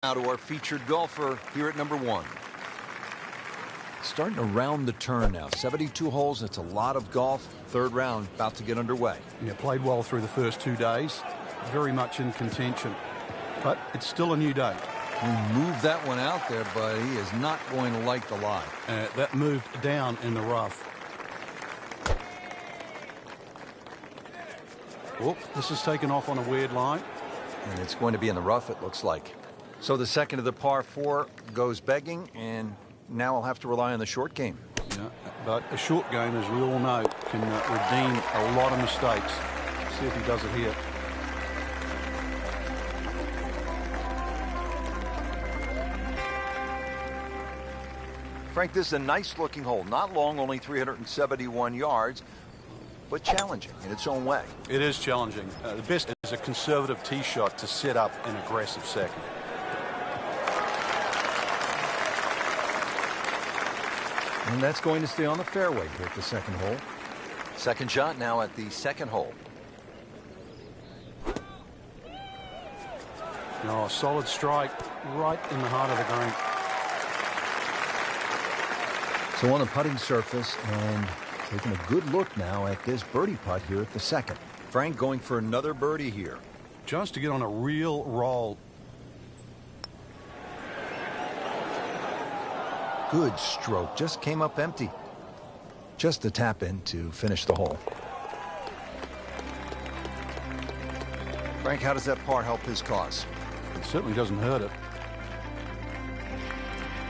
Now to our featured golfer here at number 1. Starting to round the turn now. 72 holes. It's a lot of golf. Third round about to get underway. Yeah, played well through the first 2 days. Very much in contention. But it's still a new day. He moved that one out there, but he is not going to like the lie. That moved down in the rough. Whoop, this is taken off on a weird line. And it's going to be in the rough, it looks like. So the second of the par 4 goes begging, and now I'll have to rely on the short game. Yeah, but a short game, as we all know, can redeem a lot of mistakes. See if he does it here. Frank, this is a nice-looking hole. Not long, only 371 yards, but challenging in its own way. It is challenging. The best is a conservative tee shot to set up an aggressive second. And that's going to stay on the fairway here at the second hole. Second shot now at the second hole. Oh, solid strike right in the heart of the green. So on the putting surface, and taking a good look now at this birdie putt here at the second. Frank going for another birdie here. Just to get on a real roll. Good stroke. Just came up empty. Just a tap in to finish the hole. Frank, how does that par help his cause? It certainly doesn't hurt it.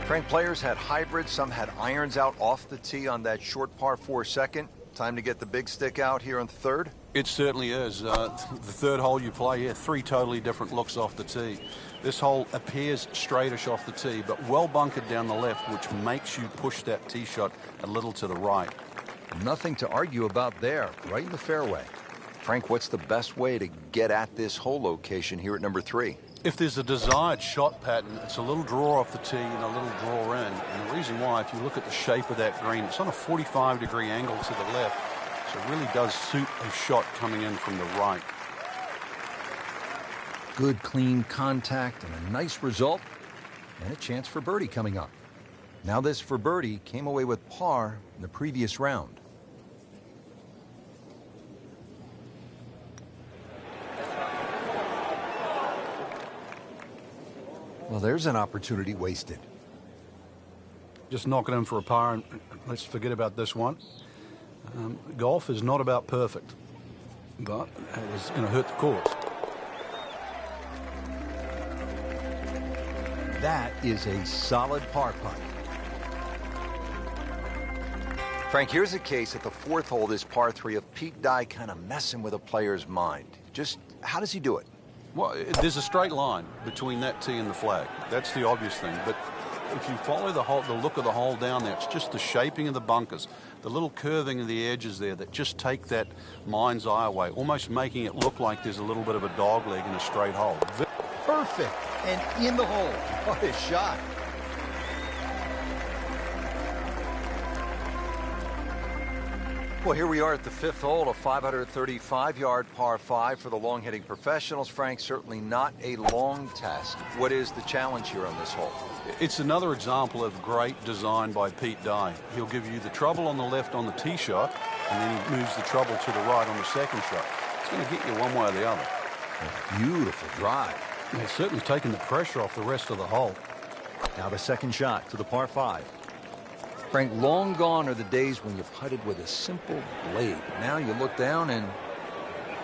Frank, players had hybrids. Some had irons out off the tee on that short par 4 second. Time to get the big stick out here on the third. It certainly is. The third hole you play here, 3 totally different looks off the tee. This hole appears straightish off the tee, but well bunkered down the left, which makes you push that tee shot a little to the right. Nothing to argue about there, right in the fairway. Frank, what's the best way to get at this hole location here at number 3? If there's a desired shot pattern, it's a little draw off the tee and a little draw in. And the reason why, if you look at the shape of that green, it's on a 45-degree angle to the left. So it really does suit a shot coming in from the right. Good, clean contact and a nice result. And a chance for birdie coming up. Now this for birdie came away with par in the previous round. Well, there's an opportunity wasted. Just knock it in for a par, and let's forget about this one. Golf is not about perfect, but it's going to hurt the course. That is a solid par putt. Frank, here's a case at the 4th hole, this par 3 of Pete Dye kind of messing with a player's mind. Just how does he do it? Well, there's a straight line between that tee and the flag. That's the obvious thing. But if you follow the look of the hole down there, it's just the shaping of the bunkers, the little curving of the edges there that just take that mind's eye away, almost making it look like there's a little bit of a dog leg in a straight hole. Perfect. And in the hole. What a shot. Well, here we are at the 5th hole, a 535-yard par 5 for the long-hitting professionals. Frank, certainly not a long test. What is the challenge here on this hole? It's another example of great design by Pete Dye. He'll give you the trouble on the left on the tee shot, and then he moves the trouble to the right on the second shot. It's going to get you one way or the other. A beautiful drive. It's certainly taken the pressure off the rest of the hole. Now the second shot to the par 5. Frank, long gone are the days when you putted with a simple blade. Now you look down and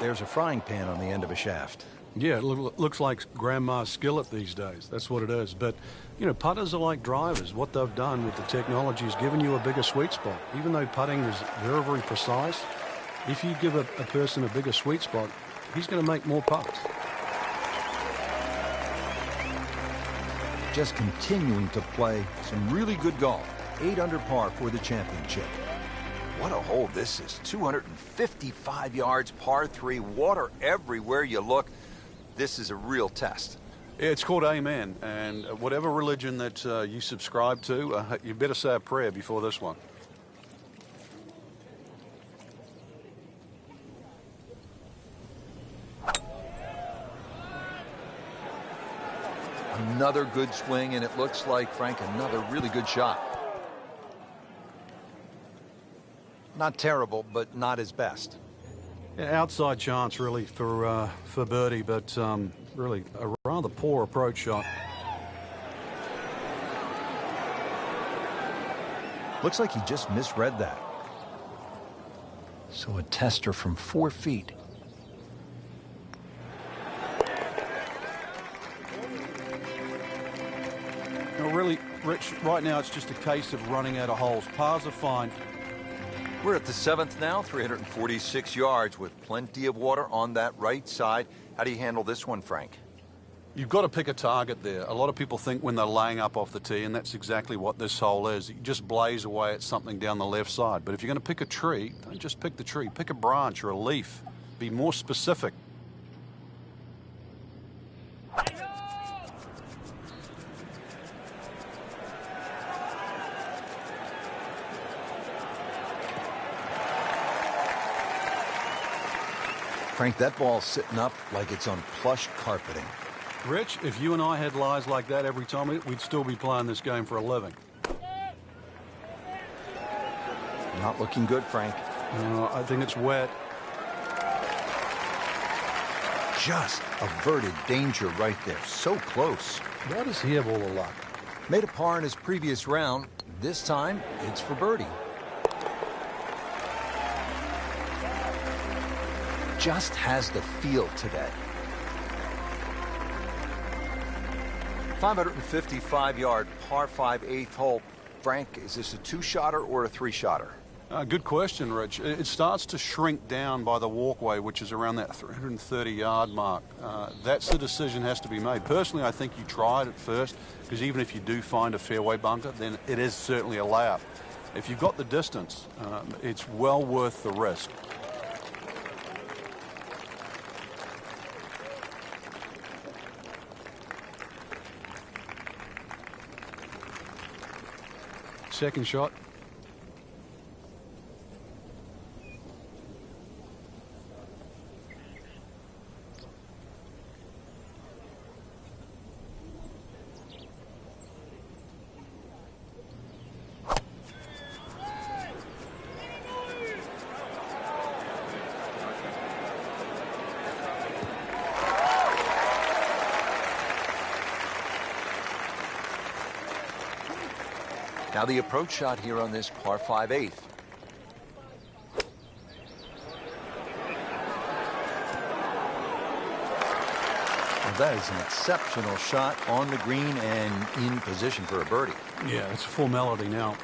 there's a frying pan on the end of a shaft. Yeah, it looks like grandma's skillet these days. That's what it is. But, you know, putters are like drivers. What they've done with the technology is given you a bigger sweet spot. Even though putting is very, very precise, if you give a person a bigger sweet spot, he's going to make more putts. Just continuing to play some really good golf. 8 under par for the championship. What a hole this is. 255 yards, par 3, water everywhere you look. This is a real test. It's called Amen, and whatever religion that you subscribe to, you better say a prayer before this one. Another Another good swing, and it looks like, Frank, another really good shot. Not terrible, but not his best. Yeah, outside chance, really, for birdie, but really a rather poor approach shot. Looks like he just misread that. So a tester from 4 feet. No, really, Rich, right now it's just a case of running out of holes. Pars are fine. We're at the 7th now, 346 yards with plenty of water on that right side. How do you handle this one, Frank? You've got to pick a target there. A lot of people think when they're laying up off the tee, and that's exactly what this hole is. You just blaze away at something down the left side. But if you're going to pick a tree, don't just pick the tree. Pick a branch or a leaf. Be more specific. Frank, that ball's sitting up like it's on plush carpeting. Rich, if you and I had lies like that every time, we'd still be playing this game for a living. Not looking good, Frank. I think it's wet. Just averted danger right there. So close. Why does he have all the luck? Made a par in his previous round. This time, it's for birdie. Just has the feel today. 555-yard par 5 8th hole. Frank, is this a 2-shotter or a 3-shotter? Good question, Rich. It starts to shrink down by the walkway, which is around that 330-yard mark. That's the decision has to be made. Personally, I think you try it at first, because even if you do find a fairway bunker, then it is certainly a layup. If you've got the distance, it's well worth the risk. Second shot. Now the approach shot here on this par 5 8th. Well, that is an exceptional shot on the green and in position for a birdie. Yeah, it's a formality now.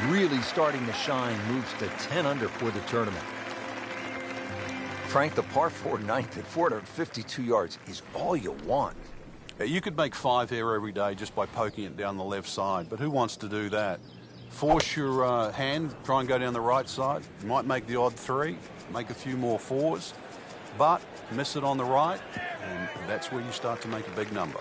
Really starting to shine, moves to 10 under for the tournament. Frank, the par 4 9th at 452 yards is all you want. You could make 5 here every day just by poking it down the left side, but who wants to do that? Force your hand, try and go down the right side. You might make the odd 3, make a few more 4s, but miss it on the right, and that's where you start to make a big number.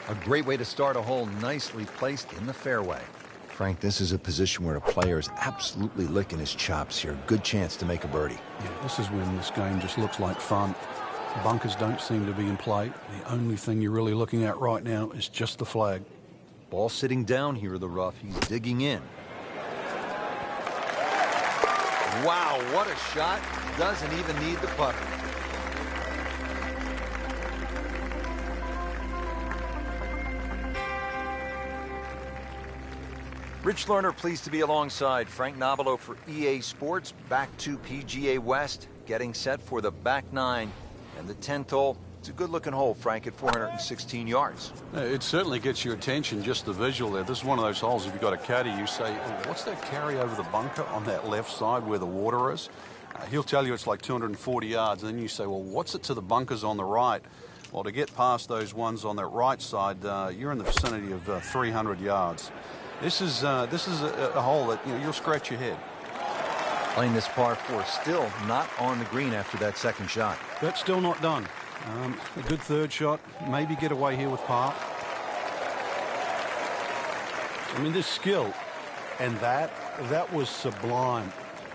A great way to start a hole, nicely placed in the fairway. Frank, this is a position where a player is absolutely licking his chops here. Good chance to make a birdie. Yeah, this is when this game just looks like fun. Bunkers don't seem to be in play. The only thing you're really looking at right now is just the flag. Ball sitting down here in the rough. He's digging in. Wow, what a shot. Doesn't even need the putter. Rich Lerner pleased to be alongside Frank Nobilo for EA Sports. Back to PGA West, getting set for the back 9. And the 10th hole, it's a good-looking hole, Frank, at 416 yards. It certainly gets your attention, just the visual there. This is one of those holes, if you've got a caddy, you say, oh, what's that carry over the bunker on that left side where the water is? He'll tell you it's like 240 yards, and then you say, well, what's it to the bunkers on the right? Well, to get past those ones on that right side, you're in the vicinity of 300 yards. This is a hole that, you'll scratch your head. Playing this par 4, still not on the green after that second shot. That's still not done. A good third shot, maybe get away here with par. I mean, this skill, and that was sublime.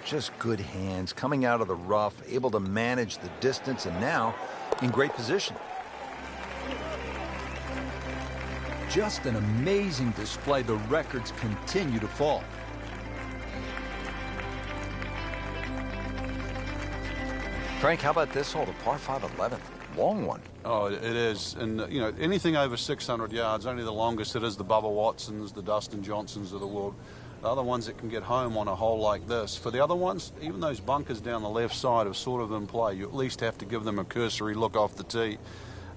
Just good hands, coming out of the rough, able to manage the distance, and now in great position. Just an amazing display. The records continue to fall. Frank, how about this hole, the par 5 11th? Long one. Oh, it is. And, you know, anything over 600 yards, only the longest it is the Bubba Watsons, the Dustin Johnsons of the world. The other ones that can get home on a hole like this. For the other ones, even those bunkers down the left side are sort of in play. You at least have to give them a cursory look off the tee.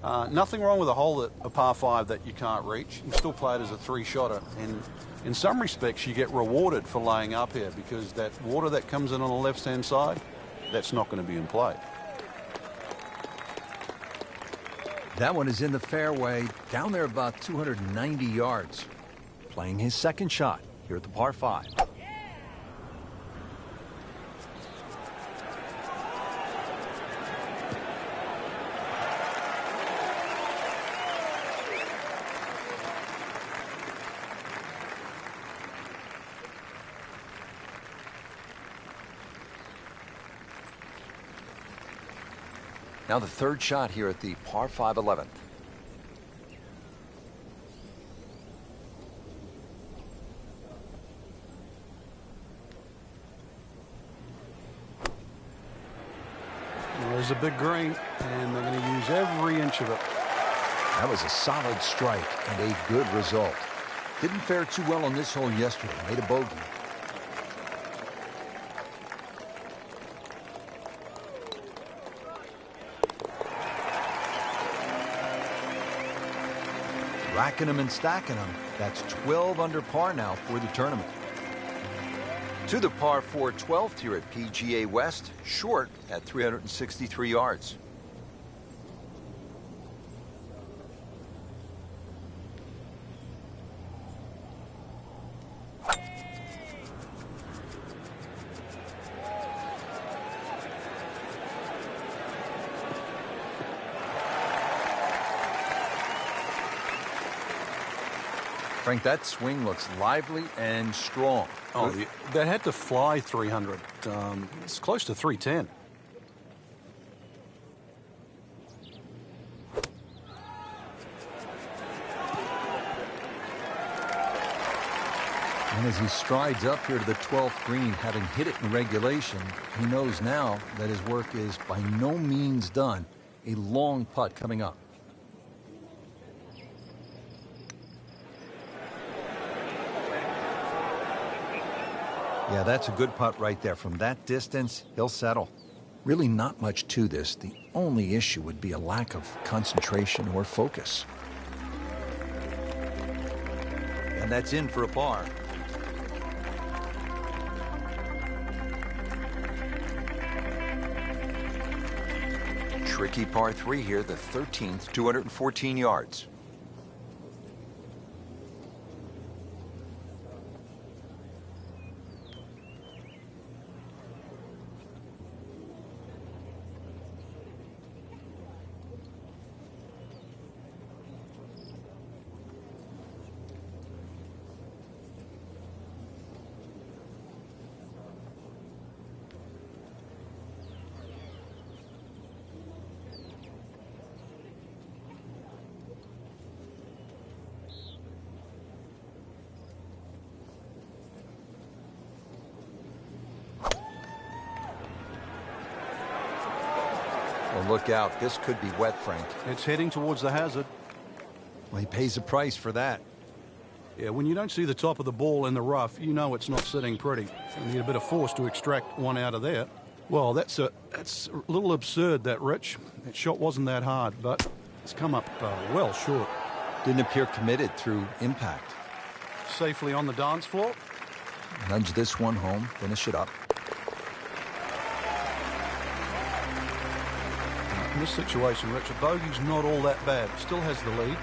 Nothing wrong with a hole, a par 5 that you can't reach. You can still play it as a 3-shotter. And in some respects, you get rewarded for laying up here because that water that comes in on the left-hand side, that's not going to be in play. That one is in the fairway, down there about 290 yards. Playing his second shot here at the par 5. Now the third shot here at the par 5 11th. Well, there's a big green, and they're going to use every inch of it. That was a solid strike and a good result. Didn't fare too well on this hole yesterday. Made a bogey. Racking them and stacking them. That's 12 under par now for the tournament. To the par 4 12th here at PGA West, short at 363 yards. Frank, that swing looks lively and strong. Oh, that had to fly 300. It's close to 310. And as he strides up here to the 12th green, having hit it in regulation, he knows now that his work is by no means done. A long putt coming up. Yeah, that's a good putt right there. From that distance, he'll settle. Really not much to this. The only issue would be a lack of concentration or focus. And that's in for a par. Tricky par 3 here, the 13th, 214 yards. Well, look out. This could be wet, Frank. It's heading towards the hazard. Well, he pays a price for that. Yeah, when you don't see the top of the ball in the rough, you know it's not sitting pretty. You need a bit of force to extract one out of there. Well, that's a little absurd, that, Rich. That shot wasn't that hard, but it's come up well short. Didn't appear committed through impact. Safely on the dance floor. Nudge this one home, finish it up. In this situation, Rich, a bogey's not all that bad. Still has the lead.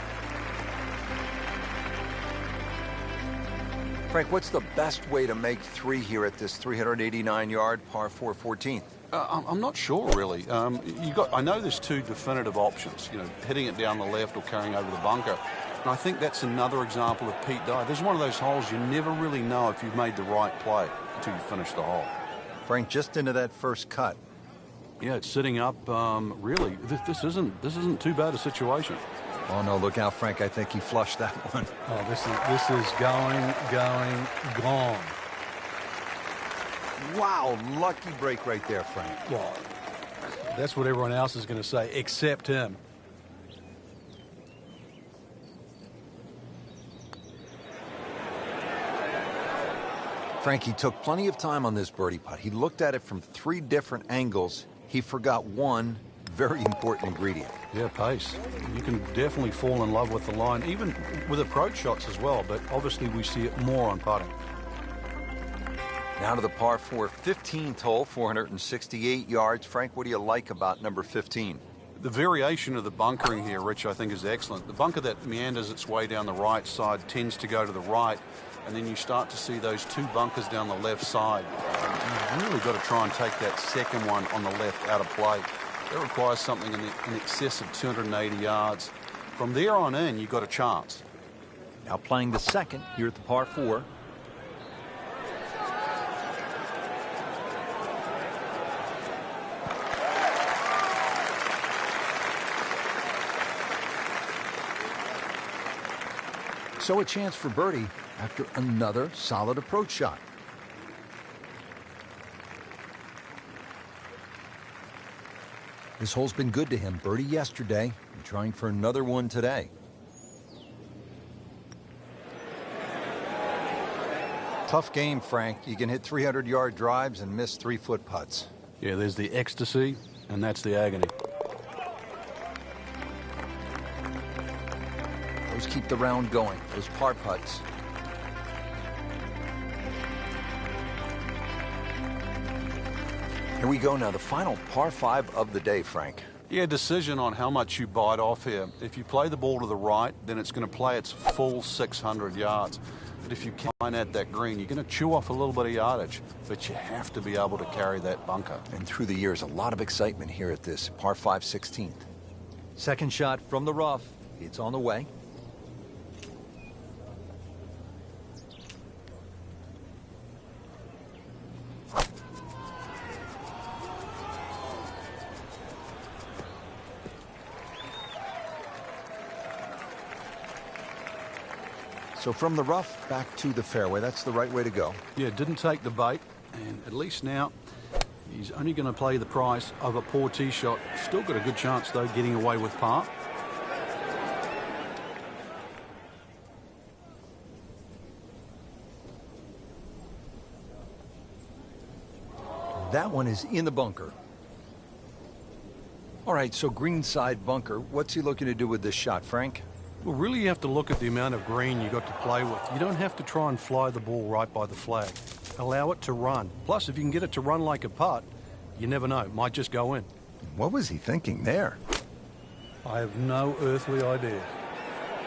Frank, what's the best way to make 3 here at this 389-yard par 4 14th? I'm not sure, really. I know there's 2 definitive options, you know, hitting it down the left or carrying over the bunker. And I think that's another example of Pete Dye. There's one of those holes you never really know if you've made the right play until you finish the hole. Frank, just into that first cut. Yeah, it's sitting up. Really, this isn't too bad a situation. Oh no, look out, Frank. I think he flushed that one. Oh, this is going, gone. Wow, lucky break right there, Frank. Well, that's what everyone else is going to say, except him. Frank, he took plenty of time on this birdie putt. He looked at it from 3 different angles. He forgot one very important ingredient. Yeah, pace. You can definitely fall in love with the line, even with approach shots as well, but obviously we see it more on putting. Now to the par 4 15th hole, 468 yards. Frank, what do you like about number 15? The variation of the bunkering here, Rich, I think is excellent. The bunker that meanders its way down the right side tends to go to the right, and then you start to see those 2 bunkers down the left side. You've really got to try and take that second one on the left out of play. That requires something in excess of 280 yards. From there on in, you've got a chance. Now playing the second here at the par 4. So a chance for birdie after another solid approach shot. This hole's been good to him. Birdie yesterday and trying for another one today. Tough game, Frank. You can hit 300-yard drives and miss 3-foot putts. Yeah, there's the ecstasy, and that's the agony. Those keep the round going, those par putts. Here we go now, the final par 5 of the day, Frank. Yeah, decision on how much you bite off here. If you play the ball to the right, then it's going to play its full 600 yards. But if you can't add that green, you're going to chew off a little bit of yardage. But you have to be able to carry that bunker. And through the years, a lot of excitement here at this par 5 16th. Second shot from the rough. It's on the way. So from the rough back to the fairway, that's the right way to go. Yeah, didn't take the bait, and at least now he's only going to play the price of a poor tee shot. Still got a good chance, though, getting away with par. That one is in the bunker. All right, so greenside bunker. What's he looking to do with this shot, Frank? Well, really, you have to look at the amount of green you got to play with. You don't have to try and fly the ball right by the flag. Allow it to run. Plus, if you can get it to run like a putt, you never know. It might just go in. What was he thinking there? I have no earthly idea.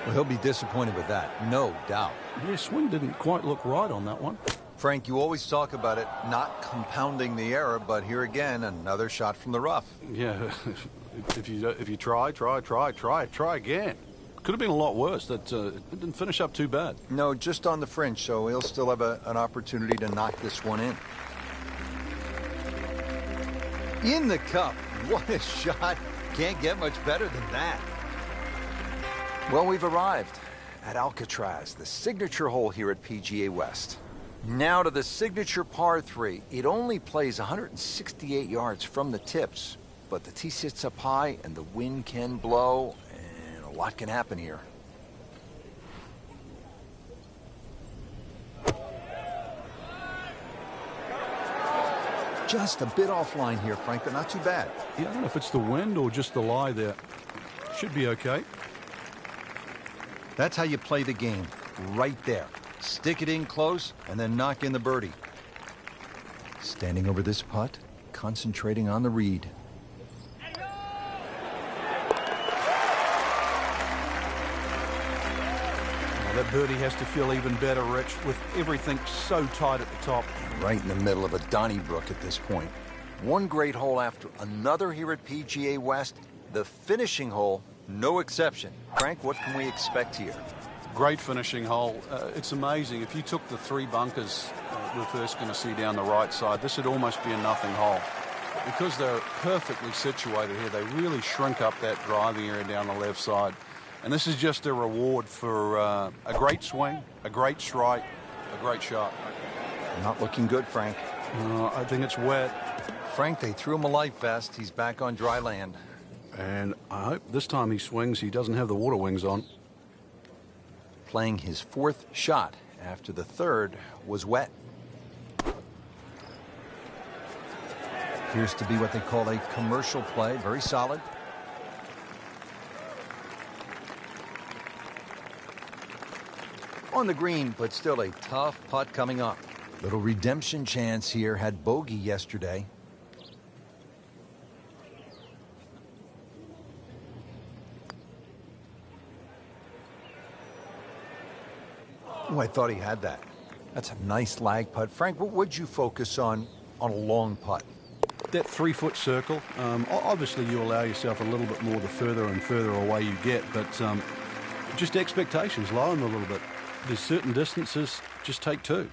Well, he'll be disappointed with that, no doubt. Yeah, swing didn't quite look right on that one. Frank, you always talk about it not compounding the error, but here again, another shot from the rough. Yeah, if you try again. Could have been a lot worse. It didn't finish up too bad. No, just on the fringe, so he'll still have an opportunity to knock this one in. In the cup. What a shot. Can't get much better than that. Well, we've arrived at Alcatraz, the signature hole here at PGA West. Now to the signature par 3. It only plays 168 yards from the tips, but the tee sits up high and the wind can blow. A lot can happen here. Just a bit offline here, Frank, but not too bad. Yeah, I don't know if it's the wind or just the lie there. Should be okay. That's how you play the game, right there. Stick it in close and then knock in the birdie. Standing over this putt, concentrating on the read. That birdie has to feel even better, Rich, with everything so tight at the top. Right in the middle of a Donnybrook at this point. One great hole after another here at PGA West. The finishing hole, no exception. Frank, what can we expect here? Great finishing hole. It's amazing. If you took the 3 bunkers we're first going to see down the right side, this would almost be a nothing hole. Because they're perfectly situated here, they really shrink up that driving area down the left side. And this is just a reward for a great swing, a great strike, a great shot. Not looking good, Frank. I think it's wet. Frank, they threw him a life vest. He's back on dry land. And I hope this time he swings, he doesn't have the water wings on. Playing his 4th shot after the 3rd was wet. Appears to be what they call a commercial play. Very solid. On the green, but still a tough putt coming up. Little redemption chance here. Had bogey yesterday. Oh, I thought he had that. That's a nice lag putt. Frank, what would you focus on a long putt? That 3-foot circle. Obviously, you allow yourself a little bit more the further and further away you get, but just expectations, lower them a little bit. There's certain distances, just take 2.